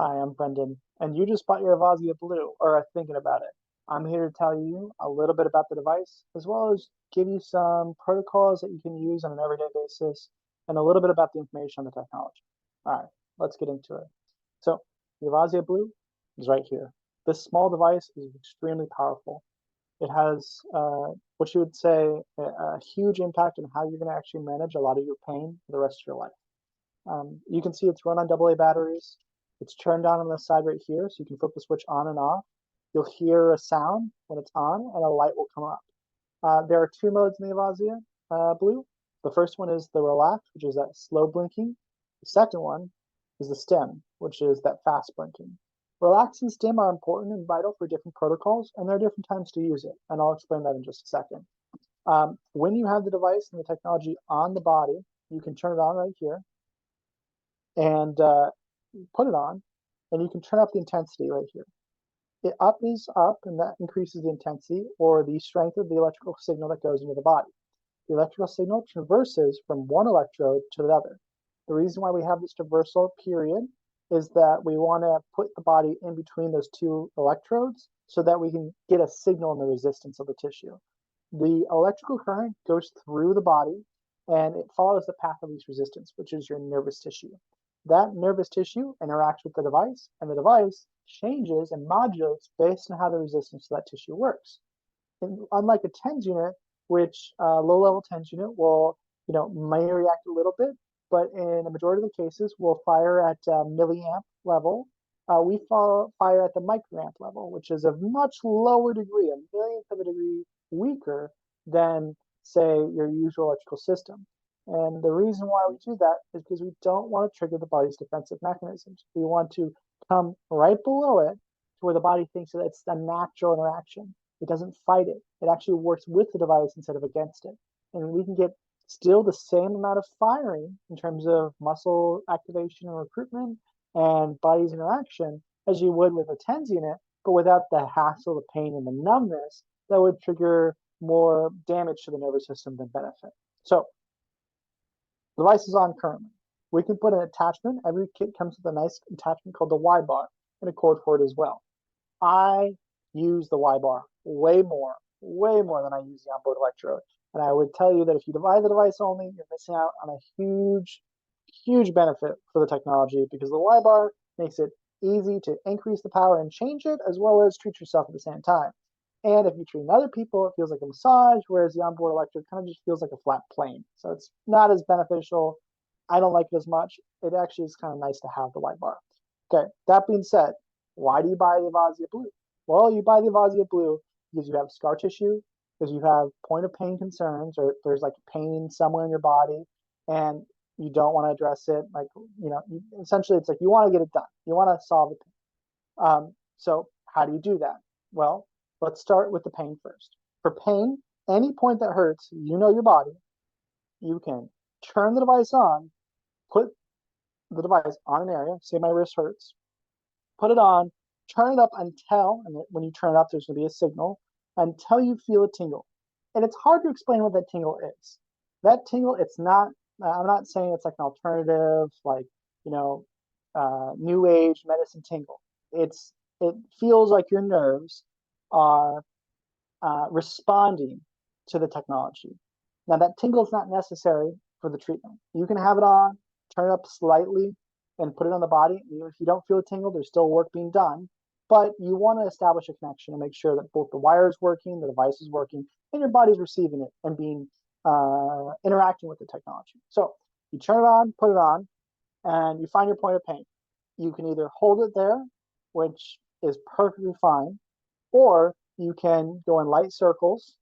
Hi, I'm Brendan, and you just bought your Avazzia Blue, or are thinking about it. I'm here to tell you a little bit about the device, as well as give you some protocols that you can use on an everyday basis, and a little bit about the information on the technology. All right, let's get into it. So, the Avazzia Blue is right here. This small device is extremely powerful. It has what you would say a huge impact on how you're going to actually manage a lot of your pain for the rest of your life. You can see it's run on AA batteries. It's turned on the side right here, so you can flip the switch on and off. You'll hear a sound when it's on, and a light will come up. There are two modes in the Avazzia Blue. The first one is the relax, which is that slow blinking. The second one is the stim, which is that fast blinking. Relax and stim are important and vital for different protocols, and there are different times to use it, and I'll explain that in just a second. When you have the device and the technology on the body, you can turn it on right here, and put it on, and you can turn up the intensity right here. It up is up, and that increases the intensity or the strength of the electrical signal that goes into the body. The electrical signal traverses from one electrode to the other. The reason why we have this traversal period is that we want to put the body in between those two electrodes so that we can get a signal in the resistance of the tissue. The electrical current goes through the body and it follows the path of least resistance, which is your nervous tissue. That nervous tissue interacts with the device, and the device changes and modulates based on how the resistance to that tissue works. And unlike a TENS unit, which low-level TENS unit will, may react a little bit, but in a majority of the cases, will fire at milliamp level. We fire at the microamp level, which is a much lower degree, a millionth of a degree weaker than, say, your usual electrical system. And the reason why we do that is because we don't want to trigger the body's defensive mechanisms. We want to come right below it to where the body thinks that it's a natural interaction. It doesn't fight it. It actually works with the device instead of against it. And we can get still the same amount of firing in terms of muscle activation and recruitment and body's interaction as you would with a TENS unit, but without the hassle, the pain, and the numbness that would trigger more damage to the nervous system than benefit. So the device is on currently. We can put an attachment. Every kit comes with a nice attachment called the Y bar and a cord for it as well. I use the Y bar way more than I use the onboard electrode. And I would tell you that if you buy the device only, you're missing out on a huge benefit for the technology because the Y bar makes it easy to increase the power and change it, as well as treat yourself at the same time. And if you treat other people, it feels like a massage, whereas the onboard electrode kind of just feels like a flat plane. So it's not as beneficial. I don't like it as much. It actually is kind of nice to have the light bar. Okay, that being said, why do you buy the Avazzia Blue? Well, you buy the Avazzia Blue because you have scar tissue, because you have point of pain concerns, or there's like pain somewhere in your body, and you don't want to address it. Like, essentially it's like you want to get it done. You want to solve the pain. So how do you do that? Well, let's start with the pain first. For pain, any point that hurts, your body, you can turn the device on, put the device on an area, say my wrist hurts, put it on, turn it up until, and when you turn it up, there's going to be a signal, until you feel a tingle. And it's hard to explain what that tingle is. That tingle, it's not, I'm not saying it's like an alternative, like, new age medicine tingle. It feels like your nerves are responding to the technology. Now, that tingle is not necessary for the treatment. You can have it on, turn it up slightly, and put it on the body. If you don't feel a tingle, there's still work being done. But you want to establish a connection and make sure that both the wire is working, the device is working, and your body's receiving it and being interacting with the technology. So you turn it on, put it on, and you find your point of pain. You can either hold it there, which is perfectly fine, or you can go in light circles,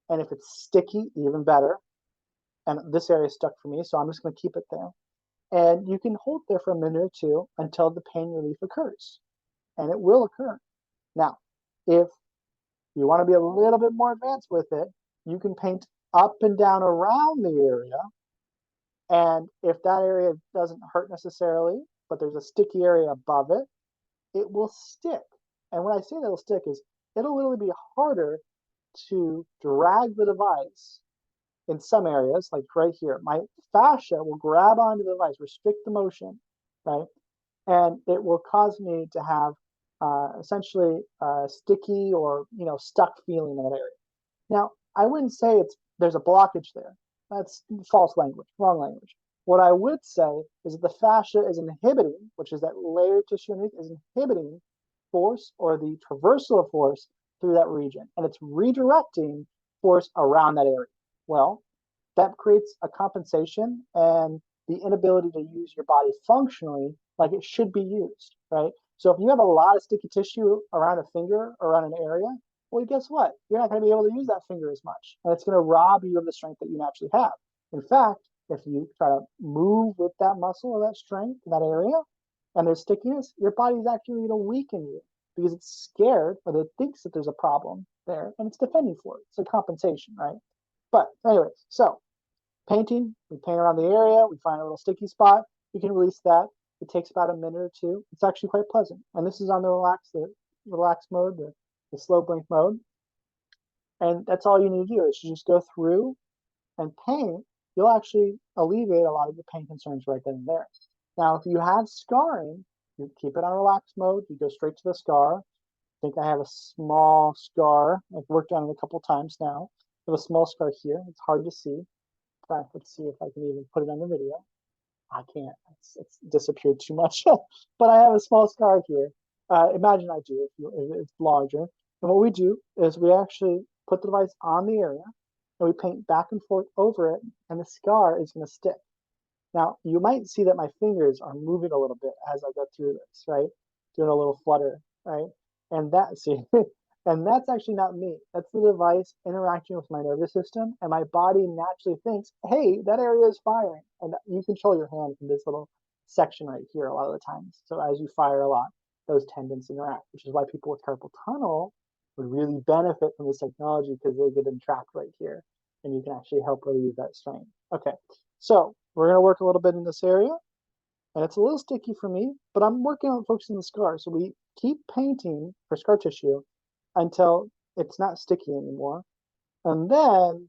and if it's sticky, even better. And this area is stuck for me, so I'm just going to keep it there. And you can hold there for a minute or two until the pain relief occurs, and it will occur. Now, if you want to be a little bit more advanced with it, you can paint up and down around the area. And if that area doesn't hurt necessarily, but there's a sticky area above it, it will stick. And when I say that it'll stick is it'll literally be harder to drag the device in some areas, like right here. My fascia will grab onto the device, restrict the motion, right? and it will cause me to have essentially sticky or stuck feeling in that area. Now, I wouldn't say there's a blockage there. That's false language, wrong language. What I would say is that the fascia is inhibiting, which is that layer of tissue underneath, is inhibiting force or the traversal of force through that region, and it's redirecting force around that area. Well, that creates a compensation and the inability to use your body functionally like it should be used, right? So if you have a lot of sticky tissue around a finger or around an area, well, guess what? You're not going to be able to use that finger as much, and it's going to rob you of the strength that you naturally have. In fact, if you try to move with that muscle or that strength in that area, and there's stickiness, your body's actually going to weaken you because it's scared or it thinks that there's a problem there, and it's defending for it. It's a compensation, right? But anyways, so painting, we paint around the area, we find a little sticky spot, we can release that. It takes about a minute or two. It's actually quite pleasant. And this is on the relax mode, the slow blink mode. And that's all you need to do is you just go through and paint. You'll actually alleviate a lot of your pain concerns right then and there. Now, if you have scarring, you keep it on relax mode. You go straight to the scar. I think I have a small scar. I've worked on it a couple times now. I have a small scar here. It's hard to see. In fact, let's see if I can even put it on the video. I can't. It's disappeared too much. But I have a small scar here. Imagine I do if it's larger. And what we do is we actually put the device on the area and we paint back and forth over it, and the scar is going to stick. Now, you might see that my fingers are moving a little bit as I go through this, right? Doing a little flutter, right? And and that's actually not me. That's the device interacting with my nervous system, and my body naturally thinks, hey, that area is firing. And you control your hand from this little section right here a lot of the times. So as you fire a lot, those tendons interact, which is why people with carpal tunnel would really benefit from this technology because they get entrapped right here, and you can actually help relieve that strain. Okay, so we're going to work a little bit in this area, and it's a little sticky for me, but I'm working on focusing the scar. So we keep painting for scar tissue until it's not sticky anymore. And then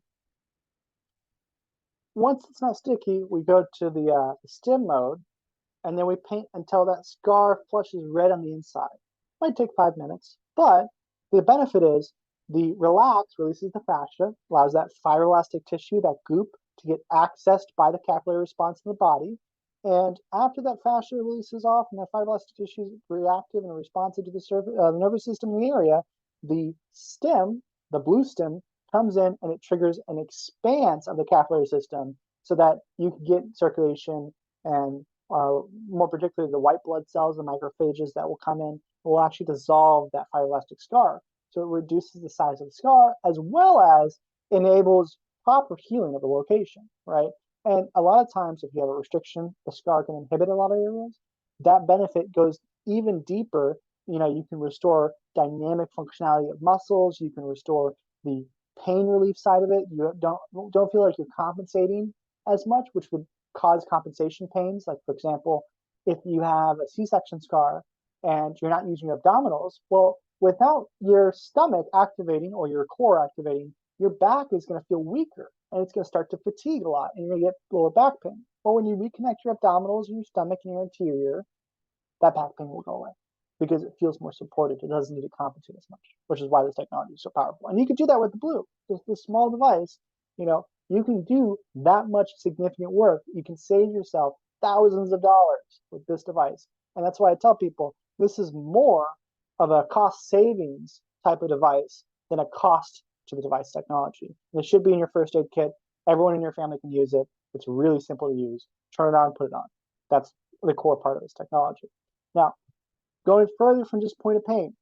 once it's not sticky, we go to the stim mode, and then we paint until that scar flushes red on the inside. Might take 5 minutes, but the benefit is the relax releases the fascia, allows that fibroelastic tissue, that goop, to get accessed by the capillary response in the body. And after that fascia releases off and that fibroelastic tissue is reactive and responsive to the nervous system in the area, the stem, the blue stem, comes in and it triggers an expanse of the capillary system so that you can get circulation and more particularly the white blood cells, the macrophages that will come in will actually dissolve that fibroelastic scar. So it reduces the size of the scar as well as enables proper healing of the location, right? And a lot of times, if you have a restriction, the scar can inhibit a lot of areas. That benefit goes even deeper. You can restore dynamic functionality of muscles. You can restore the pain relief side of it. You don't feel like you're compensating as much, which would cause compensation pains. Like, for example, if you have a C-section scar and you're not using your abdominals, well, without your stomach activating or your core activating, your back is going to feel weaker and it's going to start to fatigue a lot and you're going to get lower back pain. Well, when you reconnect your abdominals and your stomach and your interior, that back pain will go away because it feels more supported. It doesn't need to compensate as much, which is why this technology is so powerful. And you can do that with the Blue. Just this small device, you can do that much significant work. You can save yourself thousands of dollars with this device. And that's why I tell people this is more of a cost savings type of device than a cost to the device technology. And it should be in your first aid kit. Everyone in your family can use it. It's really simple to use. Turn it on, put it on. That's the core part of this technology. Now, going further from just point of pain,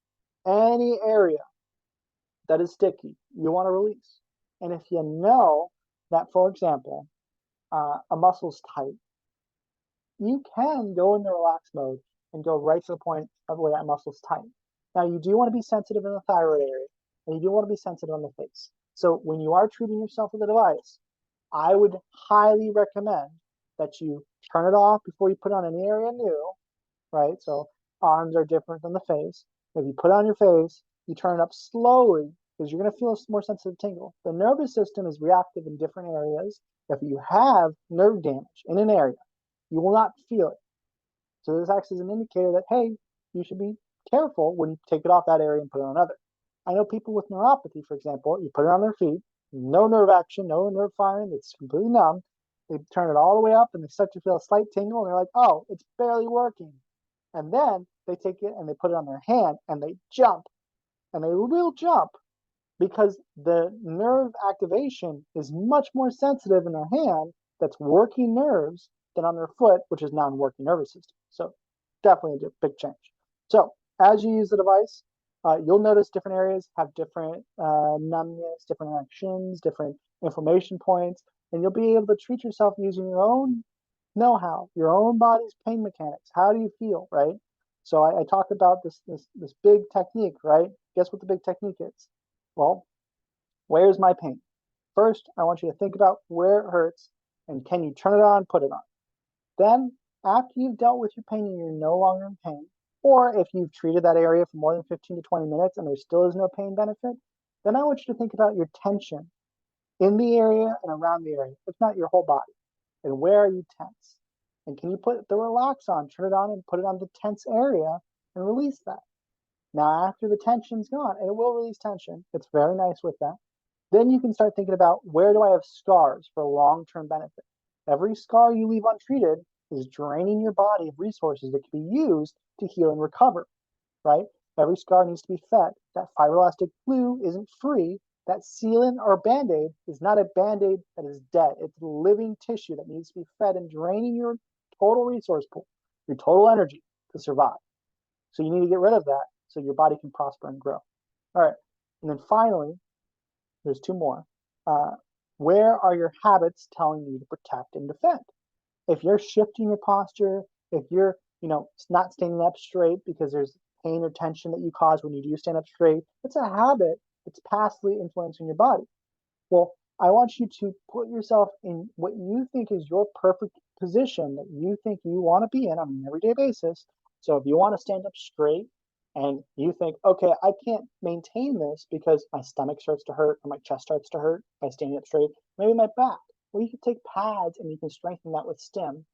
any area that is sticky, you want to release. And if you know that, for example, a muscle's tight, you can go in the relax mode and go right to the point of where that muscle's tight. Now, you do want to be sensitive in the thyroid area, and you do want to be sensitive on the face. So when you are treating yourself with a device, I would highly recommend that you turn it off before you put on any area new, right? So arms are different than the face. If you put it on your face, you turn it up slowly because you're going to feel a more sensitive tingle. The nervous system is reactive in different areas. If you have nerve damage in an area, you will not feel it. So this acts as an indicator that, hey, you should be careful when you take it off that area and put it on another. I know people with neuropathy, for example, you put it on their feet, no nerve action, no nerve firing, it's completely numb. They turn it all the way up and they start to feel a slight tingle and they're like, oh, it's barely working. And then they take it and they put it on their hand and they jump, and they will jump because the nerve activation is much more sensitive in their hand that's working nerves than on their foot, which is non-working nervous system. So definitely a big change. So as you use the device, you'll notice different areas have different numbness, different reactions, different inflammation points, and you'll be able to treat yourself using your own know-how, your own body's pain mechanics. How do you feel, right? So I talked about this big technique, right? Guess what the big technique is? Well, where's my pain? First, I want you to think about where it hurts and can you turn it on, put it on. Then, after you've dealt with your pain and you're no longer in pain, or if you've treated that area for more than 15 to 20 minutes and there still is no pain benefit, then I want you to think about your tension in the area and around the area, if not your whole body. And where are you tense? And can you put the relax on, turn it on and put it on the tense area and release that? Now, after the tension's gone, and it will release tension, it's very nice with that. Then you can start thinking about, where do I have scars for long-term benefit? Every scar you leave untreated is draining your body of resources that can be used to heal and recover, right? Every scar needs to be fed. That fibroelastic glue isn't free. That sealant or Band-Aid is not a Band-Aid that is dead. It's living tissue that needs to be fed and draining your total resource pool, your total energy to survive. So you need to get rid of that so your body can prosper and grow. All right. And then finally, there's two more. Where are your habits telling you to protect and defend? If you're shifting your posture, if you're, not standing up straight because there's pain or tension that you cause when you do stand up straight, it's a habit that's passively influencing your body. Well, I want you to put yourself in what you think is your perfect position that you think you want to be in on an everyday basis. So if you want to stand up straight and you think, okay, I can't maintain this because my stomach starts to hurt or my chest starts to hurt by standing up straight, maybe my back. Well, you can take pads and you can strengthen that with stim,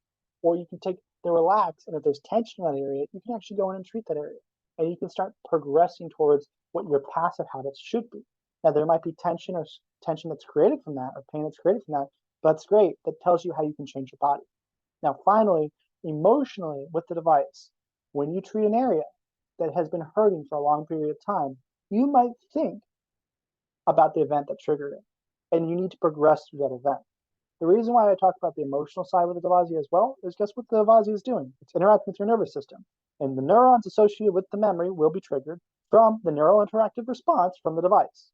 or you can take the relax, and if there's tension in that area, you can actually go in and treat that area. And you can start progressing towards what your passive habits should be. Now, there might be tension that's created from that or pain that's created from that, but that's great. That tells you how you can change your body. Now, finally, emotionally with the device, when you treat an area that has been hurting for a long period of time, you might think about the event that triggered it, and you need to progress through that event. The reason why I talk about the emotional side with the Avazzia as well is, guess what the Avazzia is doing? It's interacting with your nervous system, and the neurons associated with the memory will be triggered from the neurointeractive response from the device.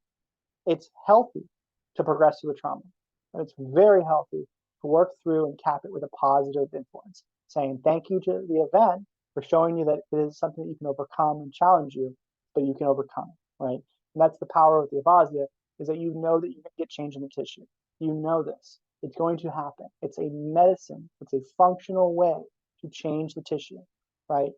It's healthy to progress through the trauma, and it's very healthy to work through and cap it with a positive influence, saying thank you to the event for showing you that it is something that you can overcome and challenge you, but you can overcome, right? And that's the power of the Avazzia, is that you know that you can get change in the tissue. You know this. It's going to happen. It's a medicine. It's a functional way to change the tissue, right?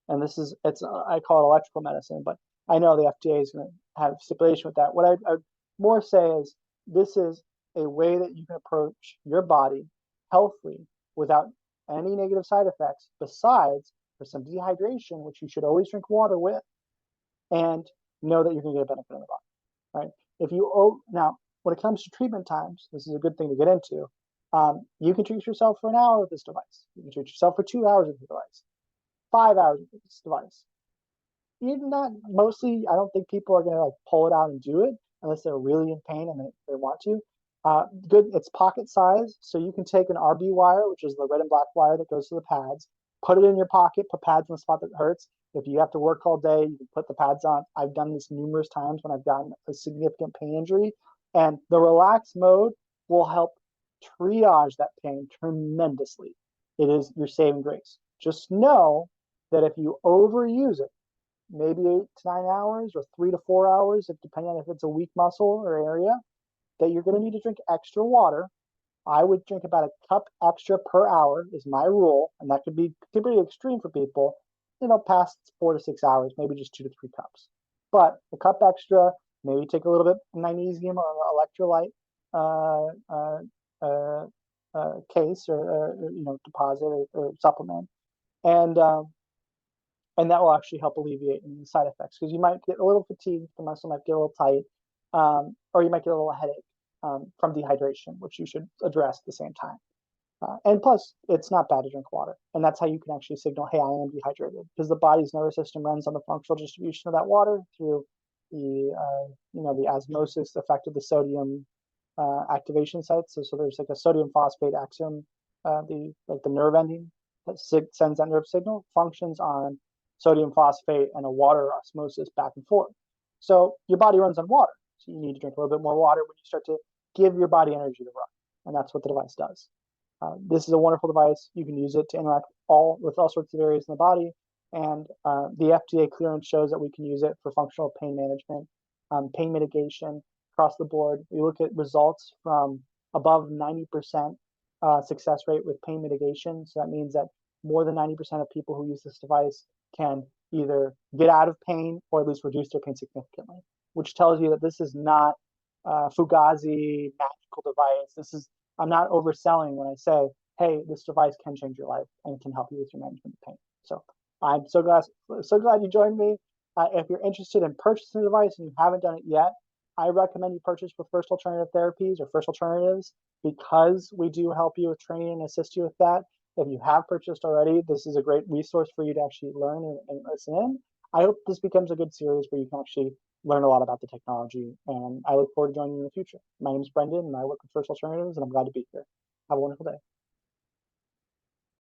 And I call it electrical medicine, but I know the FDA is going to have stipulation with that. What I'd more say is, this is a way that you can approach your body healthily without any negative side effects, besides for some dehydration, which you should always drink water with, and know that you're going to get a benefit in the body, right? Now, when it comes to treatment times, this is a good thing to get into. You can treat yourself for an hour with this device. You can treat yourself for 2 hours with the device, 5 hours with this device. Even not mostly, I don't think people are going to pull it out and do it unless they're really in pain and they want to. Good, it's pocket size, so you can take an RB wire, which is the red and black wire that goes to the pads, put it in your pocket, put pads in the spot that hurts. If you have to work all day, you can put the pads on. I've done this numerous times when I've gotten a significant pain injury, and the relax mode will help triage that pain tremendously. It is your saving grace. Just know that if you overuse it, maybe 8 to 9 hours or 3 to 4 hours, depending on if it's a weak muscle or area, that you're going to need to drink extra water. I would drink about a cup extra per hour is my rule, and that could be pretty extreme for people. Past 4 to 6 hours, maybe just 2 to 3 cups. But a cup extra, maybe take a little bit of magnesium or electrolyte case or deposit or supplement, and that will actually help alleviate any side effects because you might get a little fatigued, the muscle might get a little tight, or you might get a little headache from dehydration, which you should address at the same time. And plus, it's not bad to drink water, and that's how you can actually signal, "Hey, I am dehydrated," because the body's nervous system runs on the functional distribution of that water through the osmosis effect of the sodium activation sites. So there's like a sodium phosphate axon, the nerve ending that sends that nerve signal functions on sodium phosphate and a water osmosis back and forth. So your body runs on water, so you need to drink a little bit more water when you start to give your body energy to run, and that's what the device does. This is a wonderful device. You can use it to interact with all sorts of areas in the body, and the FDA clearance shows that we can use it for functional pain management, pain mitigation across the board. We look at results from above 90% success rate with pain mitigation. So that means that more than 90% of people who use this device can either get out of pain or at least reduce their pain significantly, which tells you that this is not Fugazi magical device. I'm not overselling when I say, hey, this device can change your life and can help you with your management of pain. So I'm so glad you joined me. If you're interested in purchasing a device and you haven't done it yet, I recommend you purchase with First Alternative Therapies or First Alternatives because we do help you with training and assist you with that. If you have purchased already, this is a great resource for you to actually learn and listen in. I hope this becomes a good series where you can actually learn a lot about the technology, and I look forward to joining you in the future. My name is Brendan, and I work with First Alternatives, and I'm glad to be here. Have a wonderful day.